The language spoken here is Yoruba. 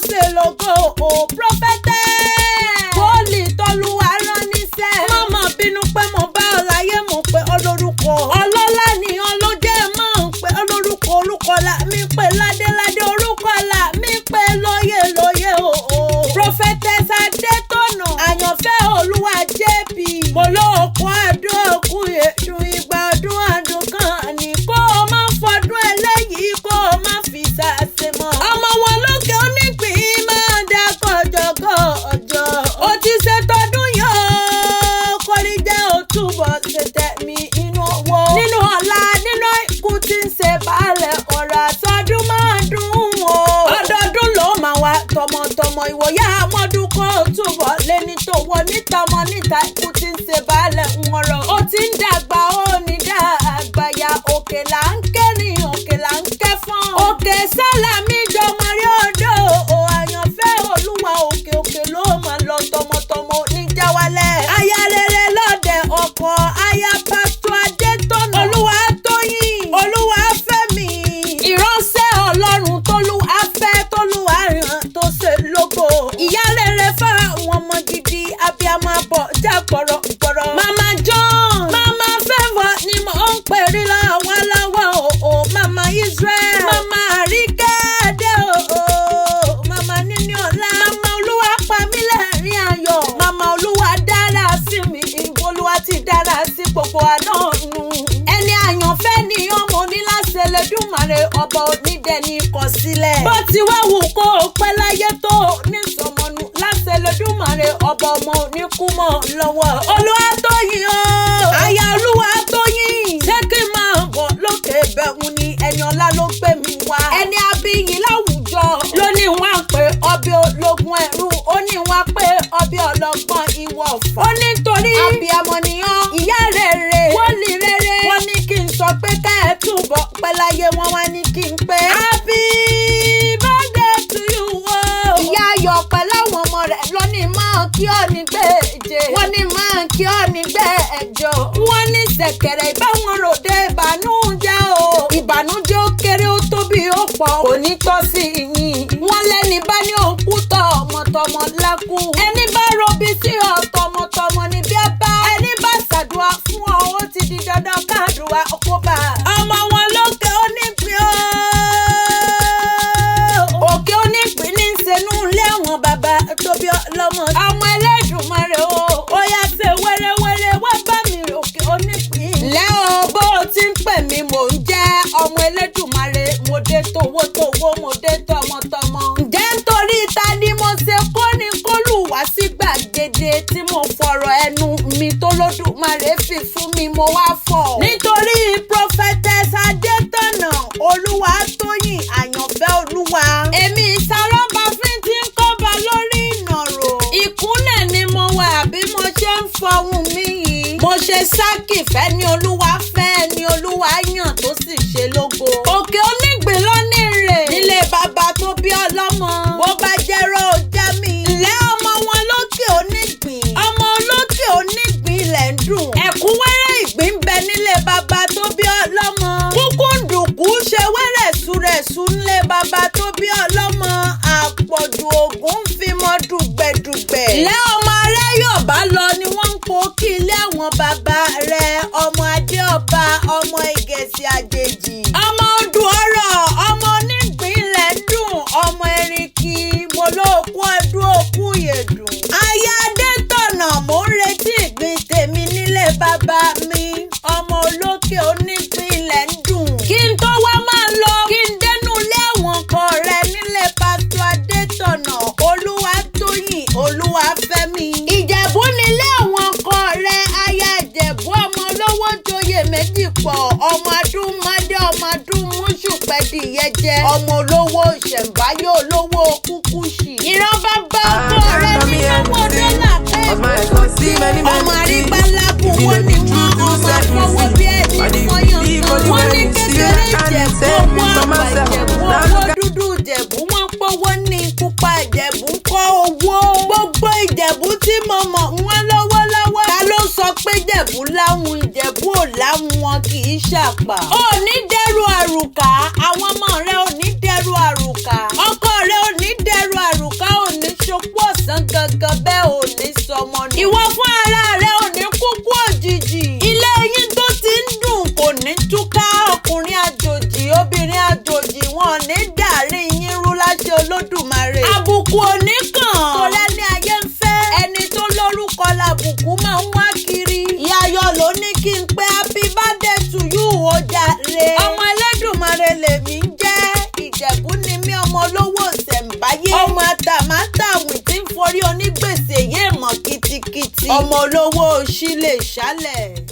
ṣe lógo o Prophetess. Bọ́ọ̀lì tọ́lúwa rán níṣẹ́. Má mà bínú pé mo bá ọ láyé mo pé olórúkọ. Ọlọ́lá ni ọlọ́jẹ́ máa ń pé olórúkọ orúkọ la mi pé ládéládé orúkọ la mi pé lóyè lóyè o. Prophetess Adetona àyànfẹ́ Olúwa JB. Mo lóòkú àdúrà òkú èdùn ìgbà ọdún àdùn kan ní kó o má fọdún eléyìí kó o má fi ṣàṣe mọ́. Ọmọ wọn lókè onígbìn máa dá kọjọkọ ọjọ́. Ó ti ṣe tọdún yóò kórí jẹ́ òtúbọ̀ ṣe tẹ̀mí inú owó. Nínú ọ̀la nínú ikú tí ń ṣe baálẹ̀ ọ̀rọ̀ àtọ́dún máa dùn o. Ọdọọdún ló máa wá tọmọtọmọ ìwòyà àmọ́dún kó túbọ̀ lé ní tòwọ́ níta ọmọ níta ikú tí ń ṣe baálẹ̀ ń ọ̀rọ̀. Ó ti ń dàgbà ó ní dá àgbàyà òkè là ń kẹ́rin òkè là ń kẹ́fọ́n. Òkè Sálámì jọmọrí odò o àyànfẹ́ Olúwa òkè òkè ló máa lọ tọmọtọmọ oníjàwálẹ̀. Aya rere lọ́dẹ ọkọ aya Pásítọ̀ Adetona Oluwatoyin Olúwafẹ́mi. Ìránṣẹ́ Ọlọ́run tólúwa fẹ́ tólúwa ràn tó ṣe lógo. Ìyá rere fáwọn ọmọ gidi abiyamọ bọ̀ já gbọ̀rọ̀gbọ̀rọ̀. Mama John Mama Favour ni mò ń pèrè lọ́wọ́ lọ́wọ́ o. Mama Israel Mama Oriki o. Mama Níní Ọlá Mama Olúwa pamílẹ̀rín ayọ̀. Mama Olúwa dára sí mi Olúwa ti dára sí gbogbo àná nu. Ẹni àyànfẹ́ ni ọmọ oníláṣẹ lẹ́dùnmáre ọba onídẹ̀ẹ́ni kọ sílẹ̀. Bó ti wá wù kó o pẹ́ láyé tó ní sọmọnù láṣẹ lẹ́dùnmáre ọba ọmọ oníkúmọ̀ lọ́wọ́. Oluwatoyin o aya Oluwatoyin. Ṣé kí n máa bọ̀ lókè bẹ̀rù ni ẹni ọlá ló gbé mi wá. Ẹni abiyì láwùjọ ló ní wọ́n pé ọbẹ̀ ológun ẹ̀rú ó ní wọ́n pé ọbẹ̀ ọlọ́gbọ́n ìwọ̀fà. Ó ní torí abiyamọ nìyàn ìyá rere wọ́ọ̀lì rere. Wọ́n ní kí n sọ pé ká ẹ̀ túbọ̀ pẹ́ láyé wọn wá ní kí n pé happy birthday to you o. Ìyá ayọ̀ pẹ̀lú àwọn ọmọ rẹ̀ lónìí máa kí ọ ní gbèje. Wọ́n ní máa kí ọ ní gbẹ́ẹ̀jọ. Wọ́n ní ṣẹ̀kẹ̀rẹ̀ ìbáwọn ròde ìbànújẹ́ o. Ìbànújẹ́ ó kéré ó tóbi ó pọ̀ kò ní tọ́ sí yín. Wọ́n lẹ́ni bá ní òkú tọ̀ ọmọtọmọ lákú. Ẹni bá robi sí ọ tọmọtọmọ ní bí ẹ bá. Ẹni bá ṣàdúrà fún ọ ó ti di dandan káàdùrà ọkọ̀ bá. Ọmọ wọn lókè onípín o. Òkè onípín ní sẹ́nu ilé àwọn bàbá tóbi ọlọ́mọ. Ọmọ Ẹlẹ́dùmarè o. Ó yá ṣe wẹ́rẹ́wẹ́rẹ́ wá bá mi òkè onípín. Lẹ́ o bó o ti ń pè mí mò ń jẹ́ ọmọ Ẹlẹ́dùmarè. Mo dé towótowó mo dé tọmọtọmọ. Ǹjẹ́ nítorí ta ni mo ṣe kó ní kólù wá sí gbàgede tí mo fọ̀rọ̀ ẹnu mi tó lódùmarè fi fún mi mo wá fọ̀. Nítorí Prophetess Adetona Oluwatoyin àyànfẹ́ Olúwa. Èmi ìsarọ́ba fín tí ń kọ́ba lórí ìnàró. Ìkúnlẹ̀ ni mo wà bí mo ṣe ń fọhùn mi yìí. Mo ṣe sákì fẹ́ ni Olúwa fẹ́ ni Olúwa yàn tó sì ṣe lógo. Òkè onígbìn lónìí rè nílé bàbá tó bí ọlọ́mọ. Bó bá jẹ́rọ ọjà mi. Ǹlẹ́ ọmọ wọn lókè onígbìn. Ọmọ olókè onígbìn ilẹ̀ ń dùn. Ẹ̀kúnwẹ́rẹ́ ìgbín ń bẹ nílé bàbá tó bí ọlọ́mọ. Kúkúǹdùkú ṣe wẹ́rẹ̀súrẹ̀sú nílé bàbá tó bí ọlọ́mọ. Àpọ̀jù ògùn ń fi mọ́ dùgbẹ̀dùgbẹ̀. Ǹlẹ́ ọmọ arẹ́ Yorùbá lọ ni wọ́n ń po kí ilé àwọn bàbá rẹ̀. Ọmọ adé ọba ọmọ ìgẹ̀sì àjèjì. Ọmọ odù ọ̀rọ̀ ọmọ onígbìn ilẹ̀ ń dùn. Ọmọ Oriki mo lóòkú ọdún òkú yèdùn. Aya Adetona mò ń retí ìgbín tèmi nílé bàbá mi. Ọmọ olókè onígbìn ilẹ̀ ń dùn. Kí n tó wá máa lọ kí n dénú ilé àwọn ọkọ rẹ̀ nílé Pásítọ̀ Adetona Oluwatoyin Olúwafẹ́mi. Ìjẹ̀bú nílé àwọn ọkọ rẹ̀ aya Ìjẹ̀bú ọmọ olówó joyè méjì pọ̀. Ọmọ adúmọdé ọmọ adúmúṣù pẹ̀dì yẹjẹ. Ọmọ olówó ìṣẹ̀ǹbáyé olówó kúkúṣì. Ìran bàbá ọkọ rẹ̀ ní owó dọ́là pẹ́ẹ́pẹ́. Ọmọ àrígbálábù wọn ni wọ́n ọmọ fọwọ́ bí ẹni fọyàn. Wọ́n ní kékeré Ìjẹ̀bú owó àgbà Ìjẹ̀bú owó dúdú Ìjẹ̀bú wọ́n pọ́wọ́ ní pupa Ìjẹ̀bú kọ́ owó. Gbogbo Ìjẹ̀bú tí mo mọ̀ wọ́n lọ́wọ́lọ́wọ́. Ta ló sọ pé Ìjẹ̀bú láwọn Ìjẹ̀bú ò láwọn wọn kì í ṣàpà. Ò ní dẹ́rù àrùkà àwọn ọmọ rẹ̀ ò ní dẹ́rù àrùkà. Ọkọ rẹ̀ ò ní dẹ́rù àrùkà. ìwọ fún ara rẹ ò ní kúkú òjijì. ilé yín tó ti ń dùn kò ní túká. ọkùnrin àjòjì obìnrin àjòjì wọn ò ní dàrí yín rú láṣẹ Olódùmarè. àbùkù ò ní kàn. torí ẹni ayé ń fẹ́. ẹni tó lórúkọ làbùkù máa ń wá kiri. ìyá ayọ̀ ló ní kí n pé happy birthday to you ó jàre. ọmọ Ẹlẹ́dùmarè lèmi ń jẹ́. Ìjẹ̀bú ni mí ọmọ olówó ṣẹ̀ǹbáyé. ọmọ àtàmátàwìn tí ń forí onígbèsè yé mọ̀ kitikiti. ọmọ olówó sílè ṣálẹ̀.